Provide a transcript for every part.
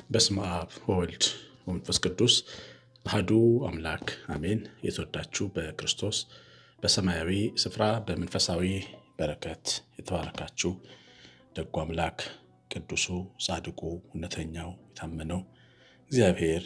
በስመ አብ ወወልድ ወመንፈስ ቅዱስ አሐዱ አምላክ አሜን። የተወዳችሁ በክርስቶስ በሰማያዊ ስፍራ በመንፈሳዊ በረከት የተባረካችሁ ደጉ አምላክ ቅዱሱ ጻድቁ እውነተኛው የታመነው እግዚአብሔር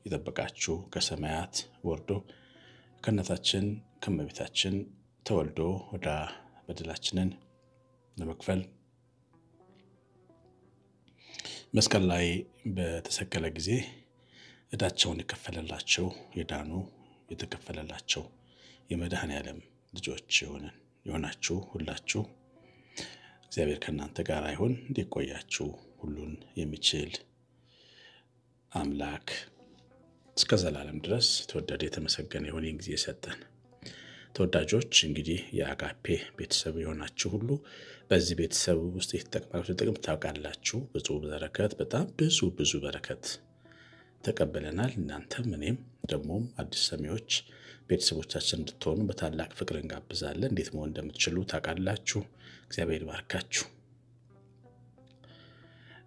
ይጠበቃችሁ ከሰማያት ወርዶ ከእናታችን ከእመቤታችን ተወልዶ ወደ በደላችንን ለመክፈል መስቀል ላይ በተሰቀለ ጊዜ ዕዳቸውን የከፈለላቸው የዳኑ የተከፈለላቸው የመድኃኔዓለም ልጆች የሆናችሁ ሁላችሁ እግዚአብሔር ከእናንተ ጋር ይሁን። እንዲቆያችሁ ሁሉን የሚችል አምላክ እስከ ዘላለም ድረስ ተወደደ የተመሰገነ ይሁን። ይህን ጊዜ ሰጠን። ተወዳጆች እንግዲህ የአጋፔ ቤተሰብ የሆናችሁ ሁሉ በዚህ ቤተሰብ ውስጥ የተጠቀማችሁ ጥቅም ታውቃላችሁ። ብዙ በረከት በጣም ብዙ በረከት ተቀበለናል። እናንተም እኔም ደግሞም አዲስ ሰሚዎች ቤተሰቦቻችን እንድትሆኑ በታላቅ ፍቅር እንጋብዛለን። እንዴት መሆን እንደምትችሉ ታውቃላችሁ። እግዚአብሔር ይባርካችሁ።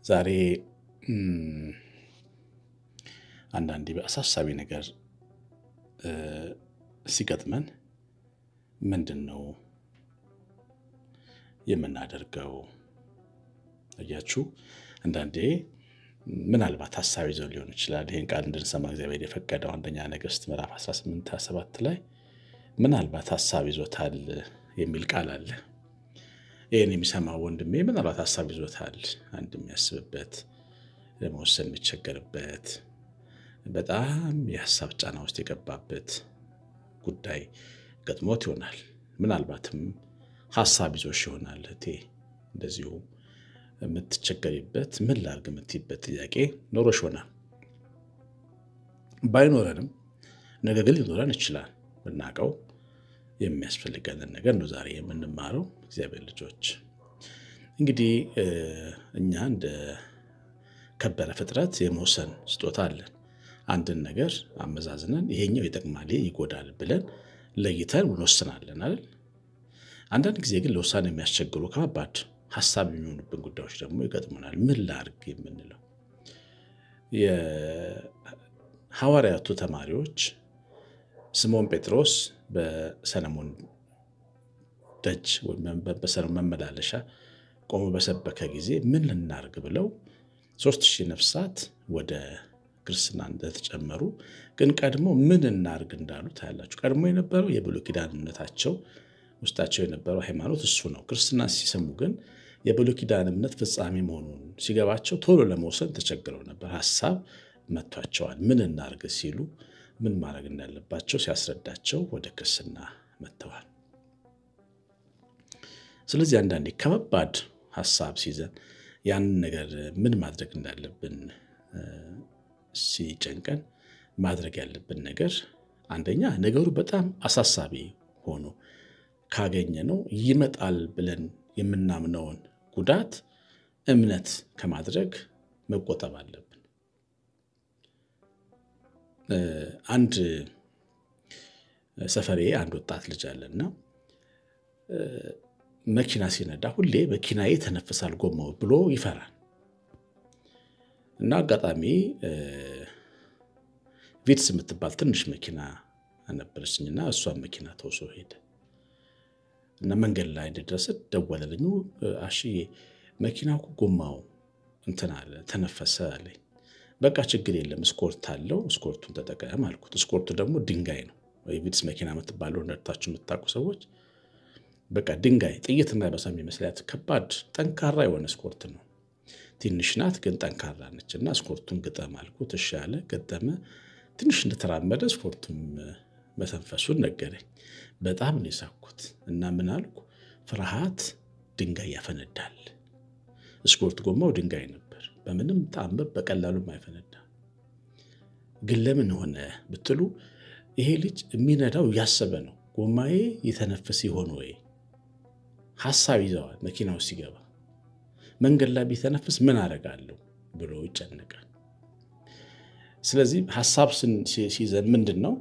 ዛሬ አንዳንዴ በአሳሳቢ ነገር ሲገጥመን ምንድነው የምናደርገው? አያችሁ፣ አንዳንዴ ምናልባት ሐሳብ ይዞ ሊሆን ይችላል። ይሄን ቃል እንድንሰማ እግዚአብሔር የፈቀደው አንደኛ ነገሥት ምዕራፍ 18:27 ላይ ምናልባት ሐሳብ ይዞታል የሚል ቃል አለ። ይሄን የሚሰማው ወንድሜ ምናልባት ሐሳብ ይዞታል፣ አንድ የሚያስብበት ለመወሰን የሚቸገርበት በጣም የሐሳብ ጫና ውስጥ የገባበት ጉዳይ ገጥሞት ይሆናል። ምናልባትም ሐሳብ ይዞሽ ይሆናል። እህቴ እንደዚሁ የምትቸገሪበት ምን ላድርግ የምትይበት ጥያቄ ኖሮሽ ይሆናል። ባይኖረንም ነገ ግን ሊኖረን ይችላል። ብናውቀው የሚያስፈልገንን ነገር ነው ዛሬ የምንማረው። እግዚአብሔር ልጆች እንግዲህ እኛ እንደ ከበረ ፍጥረት የመወሰን ስጦታ አለን። አንድን ነገር አመዛዝነን ይሄኛው ይጠቅማል ይጎዳል ብለን ለይተን እንወስናለን አይደል? አንዳንድ ጊዜ ግን ለውሳኔ የሚያስቸግሩ ከባድ ሐሳብ የሚሆኑብን ጉዳዮች ደግሞ ይገጥሙናል። ምን ላድርግ የምንለው የሐዋርያቱ ተማሪዎች ስምዖን ጴጥሮስ በሰለሞን ደጅ ወይም በሰለሞን መመላለሻ ቆሞ በሰበከ ጊዜ ምን ልናርግ ብለው 3000 ነፍሳት ወደ ክርስትና እንደተጨመሩ ግን ቀድሞ ምን እናርግ እንዳሉ ታያላችሁ። ቀድሞ የነበረው የብሉይ ኪዳን እምነታቸው ውስጣቸው የነበረው ሃይማኖት እሱ ነው። ክርስትና ሲሰሙ ግን የብሉይ ኪዳን እምነት ፍጻሜ መሆኑን ሲገባቸው ቶሎ ለመወሰን ተቸግረው ነበር። ሐሳብ መጥቷቸዋል። ምን እናርግ ሲሉ ምን ማድረግ እንዳለባቸው ሲያስረዳቸው ወደ ክርስትና መጥተዋል። ስለዚህ አንዳንዴ ከባድ ሐሳብ ሲይዘን ያንን ነገር ምን ማድረግ እንዳለብን ሲጨንቀን ማድረግ ያለብን ነገር አንደኛ ነገሩ በጣም አሳሳቢ ሆኖ ካገኘነው ይመጣል ብለን የምናምነውን ጉዳት እምነት ከማድረግ መቆጠብ አለብን። አንድ ሰፈሬ አንድ ወጣት ልጅ አለና መኪና ሲነዳ ሁሌ መኪናዬ ተነፍሳል ጎማው ብሎ ይፈራል። እና አጋጣሚ ቪትስ የምትባል ትንሽ መኪና ነበረችኝና እሷን መኪና ተውሶ ሄደ እና መንገድ ላይ እንደደረሰ ደወለልኝ። አሽዬ መኪናው ጎማው እንትን አለ ተነፈሰ አለኝ። በቃ ችግር የለም ስኮርት አለው ስኮርቱን ተጠቀም አልኩት። ስኮርቱ ደግሞ ድንጋይ ነው። ቪትስ መኪና የምትባለው እንደታችሁ የምታውቁ ሰዎች በቃ ድንጋይ ጥይት የማይበሳም ይመስላል። ከባድ ጠንካራ የሆነ ስኮርት ነው። ትንሽ ናት ግን ጠንካራ ነች። እና ስኮርቱን ግጠም አልኩት። እሺ አለ ገጠመ። ትንሽ እንደተራመደ ስኮርቱም መተንፈሱን ነገረኝ። በጣም ነው የሳኩት። እና ምን አልኩ? ፍርሃት ድንጋይ ያፈነዳል። ስኮርት ጎማው ድንጋይ ነበር። በምንም ተአምር በቀላሉም አይፈነዳ። ግን ለምን ሆነ ብትሉ ይሄ ልጅ የሚነዳው ያሰበ ነው። ጎማዬ የተነፈስ ይሆን ወይ ሐሳብ ይዘዋል። መኪናው ሲገባ መንገድ ላይ ቢተነፍስ ምን አደርጋለሁ ብሎ ይጨነቃል። ስለዚህ ሐሳብ ሲይዘን ምንድነው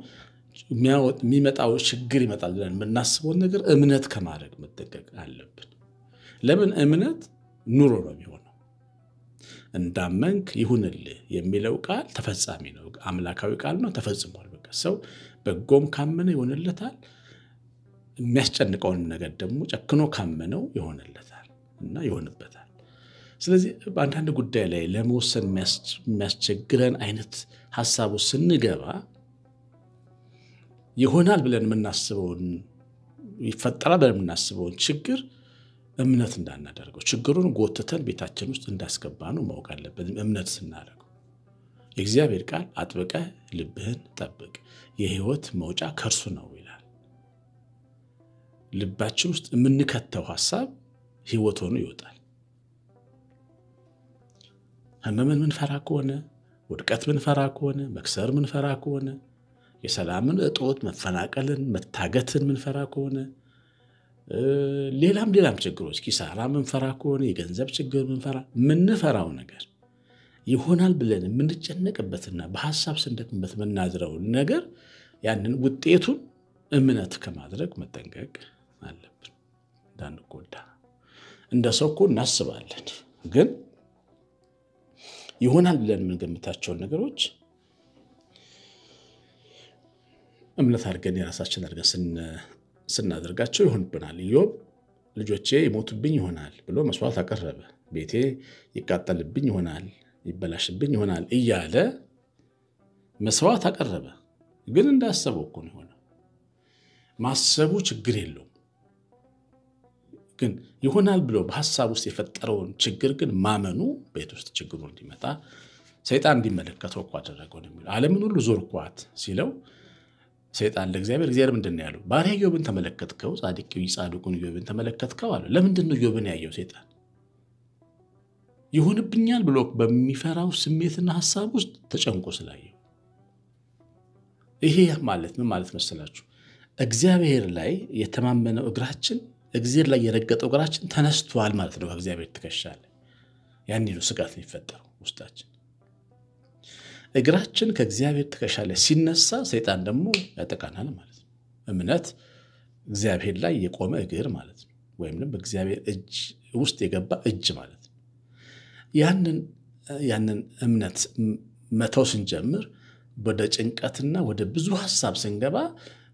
የሚመጣው ችግር ይመጣል ብለን የምናስበውን ነገር እምነት ከማድረግ መጠንቀቅ አለብን። ለምን እምነት ኑሮ ነው የሚሆነው። እንዳመንክ ይሁንልህ የሚለው ቃል ተፈጻሚ ነው። አምላካዊ ቃል ነው፣ ተፈጽሟል። በቃ ሰው በጎም ካመነ ይሆንለታል፣ የሚያስጨንቀውን ነገር ደግሞ ጨክኖ ካመነው ይሆንለታል እና ይሆንበታል። ስለዚህ በአንዳንድ ጉዳይ ላይ ለመወሰን የሚያስቸግረን አይነት ሐሳቡ ስንገባ ይሆናል ብለን የምናስበውን ይፈጠራል ብለን የምናስበውን ችግር እምነት እንዳናደርገው፣ ችግሩን ጎትተን ቤታችን ውስጥ እንዳስገባ ነው ማወቅ አለብን። እምነት ስናደርገው የእግዚአብሔር ቃል አጥብቀህ ልብህን ጠብቅ፣ የሕይወት መውጫ ከእርሱ ነው ይላል። ልባችን ውስጥ የምንከተው ሐሳብ ሕይወት ሆኖ ይወጣል። ህመምን ምንፈራ ከሆነ፣ ውድቀት ምንፈራ ከሆነ፣ መክሰር ምንፈራ ከሆነ፣ የሰላምን እጦት መፈናቀልን መታገትን ምንፈራ ከሆነ፣ ሌላም ችግሮች ኪሳራ ምንፈራ ከሆነ፣ የገንዘብ ችግር ምንፈራው ነገር ይሆናል ብለን የምንጨነቅበትና በሐሳብ ስንደክምበት የምናድረው ነገር ያንን ውጤቱን እምነት ከማድረግ መጠንቀቅ አለብን እንዳንጎዳ። እንደ ሰው እኮ እናስባለን፣ ግን ይሆናል ብለን የምንገምታቸውን ነገሮች እምነት አድርገን የራሳችን አድርገን ስናደርጋቸው ይሆንብናል። ኢዮብ ልጆቼ ይሞቱብኝ ይሆናል ብሎ መስዋዕት አቀረበ። ቤቴ ይቃጠልብኝ ይሆናል፣ ይበላሽብኝ ይሆናል እያለ መስዋዕት አቀረበ። ግን እንዳሰበው እኮ ነው የሆነው። ማሰቡ ችግር የለውም፣ ግን ይሆናል ብሎ በሐሳብ ውስጥ የፈጠረውን ችግር ግን ማመኑ ቤት ውስጥ ችግሩ እንዲመጣ ሰይጣን እንዲመለከተው እኮ አደረገው ነው የሚለው። ዓለምን ሁሉ ዞርኳት ሲለው ሰይጣን ለእግዚአብሔር እግዚአብሔር ምንድን ነው ያለው? ባሪያ ኢዮብን ተመለከትከው? ጻድቁን ኢዮብን ተመለከትከው አለ። ለምንድን ነው ኢዮብን ያየው ሰይጣን? ይሆንብኛል ብሎ በሚፈራው ስሜትና ሐሳብ ውስጥ ተጨንቆ ስላየው። ይሄ ማለት ምን ማለት መሰላችሁ? እግዚአብሔር ላይ የተማመነው እግራችን፣ እግዚአብሔር ላይ የረገጠው እግራችን ተነስቷል ማለት ነው። ከእግዚአብሔር ትከሻ ላይ ያኔ ነው ስጋት የሚፈጠረው ውስጣችን። እግራችን ከእግዚአብሔር ትከሻ ላይ ሲነሳ ሰይጣን ደግሞ ያጠቃናል ማለት ነው። እምነት እግዚአብሔር ላይ የቆመ እግር ማለት ነው፣ ወይም ደግሞ በእግዚአብሔር እጅ ውስጥ የገባ እጅ ማለት ነው። ያንን እምነት መተው ስንጀምር ወደ ጭንቀትና ወደ ብዙ ሐሳብ ስንገባ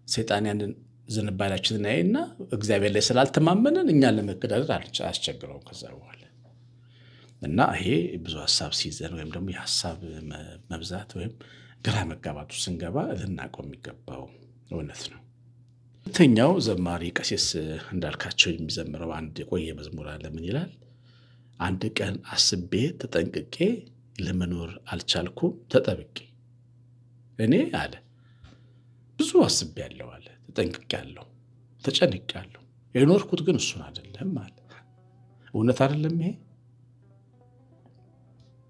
ሰይጣን ያንን ዝንባሌያችንን ያይና እግዚአብሔር ላይ ስላልተማመንን እኛን ለመገዳደር አያስቸግረውም ከዛ በኋላ። እና ይሄ ብዙ ሐሳብ ሲይዘን ወይም ደግሞ የሐሳብ መብዛት ወይም ግራ መጋባቱ ስንገባ ልናውቀው የሚገባው እውነት ነው። ሁለተኛው ዘማሪ ቀሲስ እንዳልካቸው የሚዘምረው አንድ የቆየ መዝሙር አለ። ምን ይላል? አንድ ቀን አስቤ ተጠንቅቄ ለመኖር አልቻልኩም ተጠብቄ። እኔ አለ ብዙ አስቤያለሁ አለ፣ ተጠንቅቄያለሁ፣ ተጨንቄያለሁ፣ የኖርኩት ግን እሱን አይደለም አለ። እውነት አይደለም ይሄ?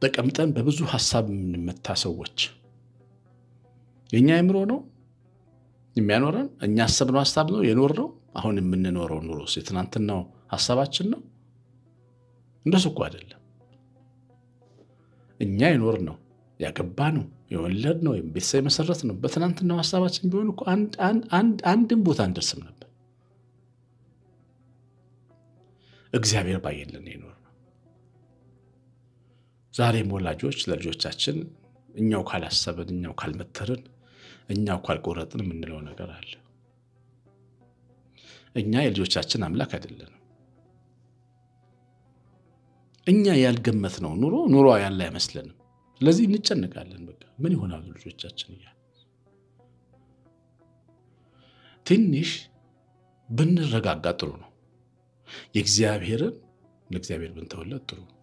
ተቀምጠን በብዙ ሐሳብ የምንመታ ሰዎች የኛ አእምሮ ነው የሚያኖረን? እኛ ያሰብነው ሐሳብ ነው የኖርነው? አሁን የምንኖረው ኑሮ የትናንትናው ሐሳባችን ነው? እንደሱ እኮ አይደለም። እኛ የኖርነው ያገባነው የወለድነው ወይም ቤተሰብ የመሰረትነው በትናንትናው ሐሳባችን ቢሆን እኮ አንድም ቦታ አንደርስም ነበር። እግዚአብሔር ባየልን የኖርነው። ዛሬም ወላጆች ለልጆቻችን እኛው ካላሰብን፣ እኛው ካልመተርን፣ እኛው ካልቆረጥን የምንለው ነገር አለ። እኛ የልጆቻችን አምላክ አይደለንም። እኛ ያልገመትነው ኑሮ ያለ አይመስለንም። ስለዚህ እንጨነቃለን። በቃ ምን ይሆናሉ ልጆቻችን እያልን ትንሽ ብንረጋጋ ጥሩ ነው። ለእግዚአብሔር ብንተውለት ጥሩ ነው።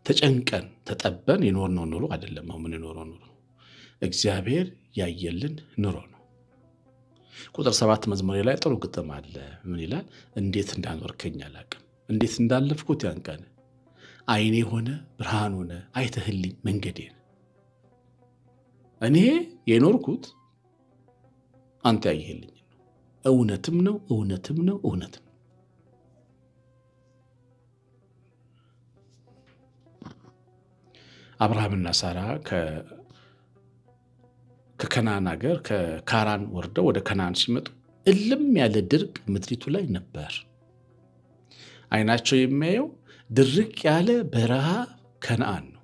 ተጨንቀን ተጠበን የኖርነው ኑሮ አይደለም። አሁን የምንኖረው ኑሮ እግዚአብሔር ያየልን ኑሮ ነው። ቁጥር 7 መዝሙር ላይ ጥሩ ግጥም አለ። ምን ይላል? እንዴት እንዳኖርከኝ አላቅም፣ እንዴት እንዳለፍኩት ያን ቀን ዓይኔ ሆነ ብርሃን ሆነ አይተህልኝ መንገዴን። እኔ የኖርኩት አንተ ያየህልኝ ነው። እውነትም ነው፣ እውነትም ነው፣ እውነትም ነው። አብርሃምና ሳራ ከከናን ሀገር ከካራን ወርደው ወደ ከናን ሲመጡ እልም ያለ ድርቅ ምድሪቱ ላይ ነበር። አይናቸው የሚያየው ድርቅ ያለ በረሃ ከነአን ነው።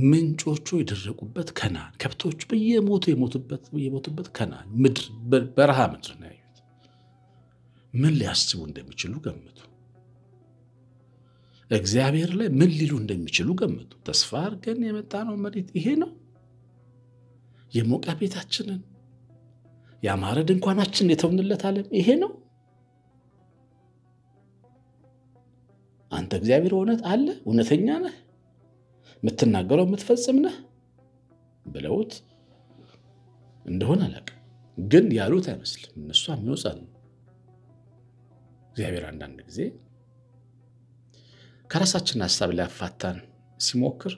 ምንጮቹ የደረቁበት ከነአን፣ ከብቶቹ የሞቱበት ከነአን ምድር፣ በረሃ ምድር ነው ያዩት። ምን ሊያስቡ እንደሚችሉ ገምቱ። እግዚአብሔር ላይ ምን ሊሉ እንደሚችሉ ገምቱ። ተስፋ አድርገን የመጣ ነው መሬት ይሄ ነው። የሞቀ ቤታችንን ያማረ ድንኳናችንን የተውንለት ዓለም ይሄ ነው። አንተ እግዚአብሔር እውነተኛ ነህ፣ የምትናገረው የምትፈጽም ነህ ብለውት እንደሆነ አላውቅም፣ ግን ያሉት አይመስልም። እነሱ አምነውጻል። እግዚአብሔር አንዳንድ ጊዜ ከራሳችን ሐሳብ ሊያፋታን ሲሞክር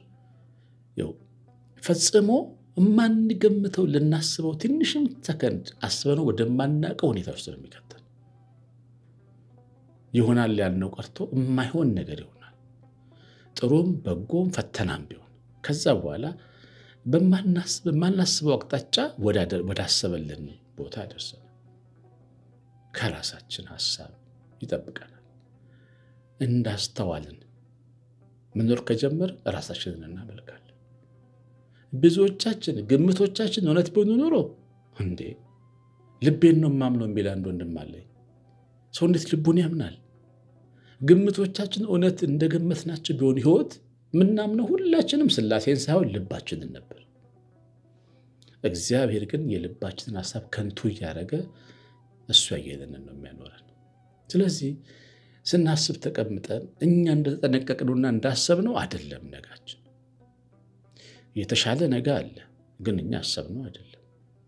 ፈጽሞ የማንገምተው ልናስበው ትንሽም ሰከንድ አስበነው ወደማናውቀው ሁኔታ ውስጥ ነው የሚከተል። ይሆናል ያልነው ቀርቶ የማይሆን ነገር ይሆናል። ጥሩም በጎም ፈተናም ቢሆን ከዛ በኋላ በማናስበው አቅጣጫ ወዳሰበልን ቦታ ያደርሰናል። ከራሳችን ሐሳብ ይጠብቀናል። እንዳስተዋልን መኖር ከጀመር ራሳችንን እናመልካለን። ብዙዎቻችን ግምቶቻችን እውነት ቢሆኑ ኖሮ እንዴ ልቤን ነው የማምነው የሚል አንድ ወንድም አለኝ። ሰው እንዴት ልቡን ያምናል? ግምቶቻችን እውነት እንደገመትናቸው ቢሆን ህይወት ምናምነው ሁላችንም ሥላሴን ሳይሆን ልባችንን ነበር። እግዚአብሔር ግን የልባችንን ሐሳብ ከንቱ እያደረገ እሱ ያየለንን ነው የሚያኖረን። ስለዚህ ስናስብ ተቀምጠን እኛ እንደተጠነቀቅነውና እንዳሰብነው አይደለም ነጋችን። የተሻለ ነገ አለ፣ ግን እኛ አሰብነው አይደለም።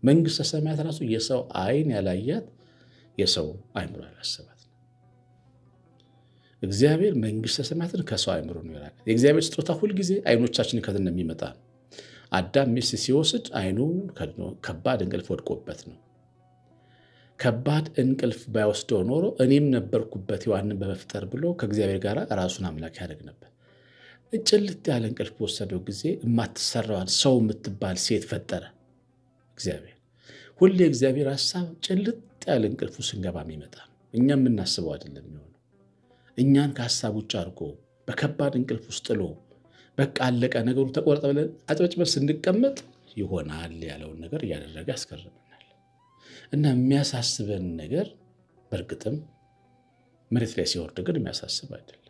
መንግሥተ ሰማያት ራሱ የሰው አይን ያላያት የሰው አእምሮ ያላሰባት ነው። እግዚአብሔር መንግሥተ ሰማያትን ከሰው አእምሮ ነው ያላቀ። የእግዚአብሔር ስጦታ ሁል ጊዜ አይኖቻችን ከዘን የሚመጣ ነው። አዳም ሚስት ሲወስድ አይኑ ከባድ እንቅልፍ ወድቆበት ነው። ከባድ እንቅልፍ ባይወስደው ኖሮ እኔም ነበርኩበት ሔዋንን በመፍጠር ብሎ ከእግዚአብሔር ጋር ራሱን አምላክ ያደርግ ነበር። ጭልጥ ያለ እንቅልፍ በወሰደው ጊዜ የማትሰራዋን ሰው የምትባል ሴት ፈጠረ እግዚአብሔር። ሁሌ እግዚአብሔር ሐሳብ ጭልጥ ያለ እንቅልፉ ስንገባ የሚመጣ ነው። እኛ የምናስበው አይደለም የሚሆነው። እኛን ከሐሳብ ውጭ አድርጎ በከባድ እንቅልፍ ውስጥ ጥሎ በቃ አለቀ ነገሩ ተቆረጠ ብለን አጥበጭበን ስንቀመጥ ይሆናል ያለውን ነገር እያደረገ ያስገርመናል። እና የሚያሳስበን ነገር በእርግጥም መሬት ላይ ሲወርድ ግን የሚያሳስብ አይደለም።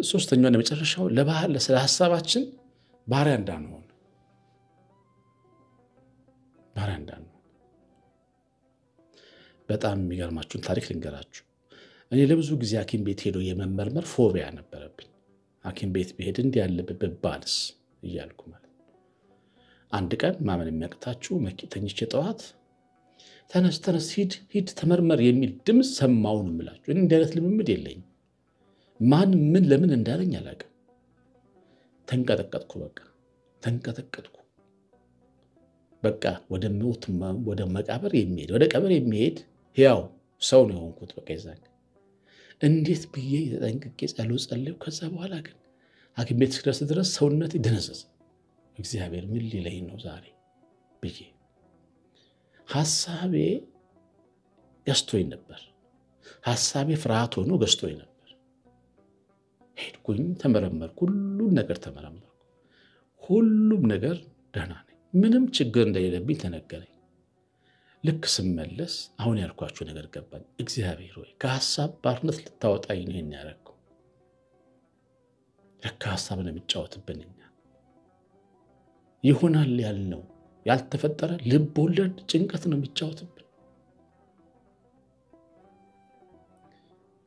ሶስተኛው የመጨረሻው ስለ ሐሳባችን ባሪያ እንዳንሆን በጣም የሚገርማችሁን ታሪክ ልንገራችሁ። እኔ ለብዙ ጊዜ ሐኪም ቤት ሄዶ የመመርመር ፎቢያ ነበረብኝ። ሐኪም ቤት ብሄድ እንዲህ ያለብህ ብባልስ እያልኩ ማለት። አንድ ቀን ማመን የሚያቅታችሁ ተኝቼ ጠዋት ተነስ ሂድ ተመርመር የሚል ድምፅ ሰማሁ ነው የምላችሁ። እንዲህ አይነት ልምምድ የለኝም። ማን ምን ለምን እንዳለኝ አላውቅም። ተንቀጠቀጥኩ። በቃ ወደ መቃብር የሚሄድ ወደ ቀብር የሚሄድ ሕያው ሰው ነው የሆንኩት። በቃ ይዛኝ እንዴት ብዬ ተጠንቅቄ ጸለይኩ። ከዛ በኋላ ግን ሐኪም ቤት እስክደርስ ድረስ ሰውነቴ ደነዘዘ። እግዚአብሔር ምን ሊለኝ ነው ዛሬ ብዬ ሐሳቤ ገዝቶኝ ነበር። ሐሳቤ ፍርሃት ሆኖ ገዝቶኝ ነበር። ሄድኩኝ፣ ተመረመርኩ፣ ሁሉም ነገር ተመረመርኩ። ሁሉም ነገር ደህና ነኝ፣ ምንም ችግር እንደሌለብኝ ተነገረኝ። ልክ ስመለስ አሁን ያልኳችሁ ነገር ገባኝ። እግዚአብሔር ሆይ ከሐሳብ ባርነት ልታወጣኝ ነው ይሄን ያደረገው። ለካ ሐሳብ ነው የሚጫወትብን። እኛ ይሆናል ያልነው ያልተፈጠረ ልብ ወለድ ጭንቀት ነው የሚጫወትብን።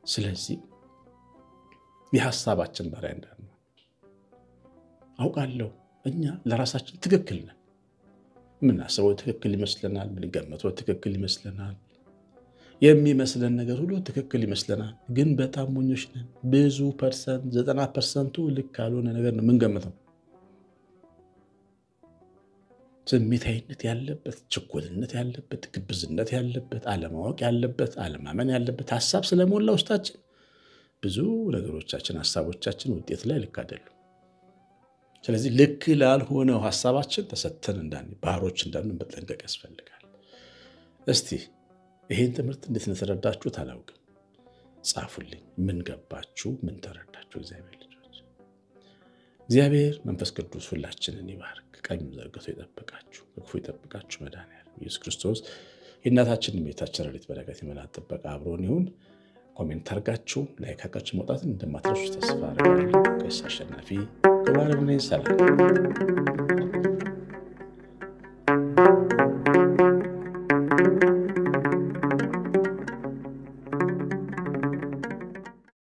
ስለዚህ የሐሳባችን ባሪያ እንዳንሆን አውቃለሁ። እኛ ለራሳችን ትክክል ነን። ምናስበው ትክክል ይመስለናል፣ ምንገምተው ትክክል ይመስለናል፣ የሚመስለን ነገር ሁሉ ትክክል ይመስለናል። ግን በጣም ሞኞች ነን። ብዙ ፐርሰንት 90% ልክ ያልሆነ ነገር ነው የምንገምተው። ስሜታዊነት ያለበት፣ ችኮልነት ያለበት፣ ግብዝነት ያለበት፣ አለማወቅ ያለበት፣ አለማመን ያለበት ሐሳብ ስለሞላ ውስጣችን ብዙ ነገሮቻችን ሐሳቦቻችን ውጤት ላይ ልክ አይደሉም። ስለዚህ ልክ ላልሆነው ሐሳባችን ተሰተን ባህሮች እንዳንሆን መጠንቀቅ ያስፈልጋል። እስቲ ይሄን ትምህርት እንዴት እንደተረዳችሁት አላውቅም። ጻፉልኝ። ምን ገባችሁ? ምን ተረዳችሁ? እግዚአብሔር ልጆች፣ እግዚአብሔር መንፈስ ቅዱስ ሁላችንን ይባርክ። ቀኙን ዘርግቶ ይጠብቃችሁ፣ በክፉ ይጠብቃችሁ። መድኃኒዓለም ኢየሱስ ክርስቶስ የእናታችን የቤታችን ረድኤት በረከት የመላእክት ጥበቃ አብሮን ይሁን። ኮሜንት አድርጋችሁ ላይክ አድርጋችሁ መውጣትን እንደማትረሱ ተስፋ አደርጋለሁ። ቀሲስ አሸናፊ ገብረአብ ነኝ። ሰላም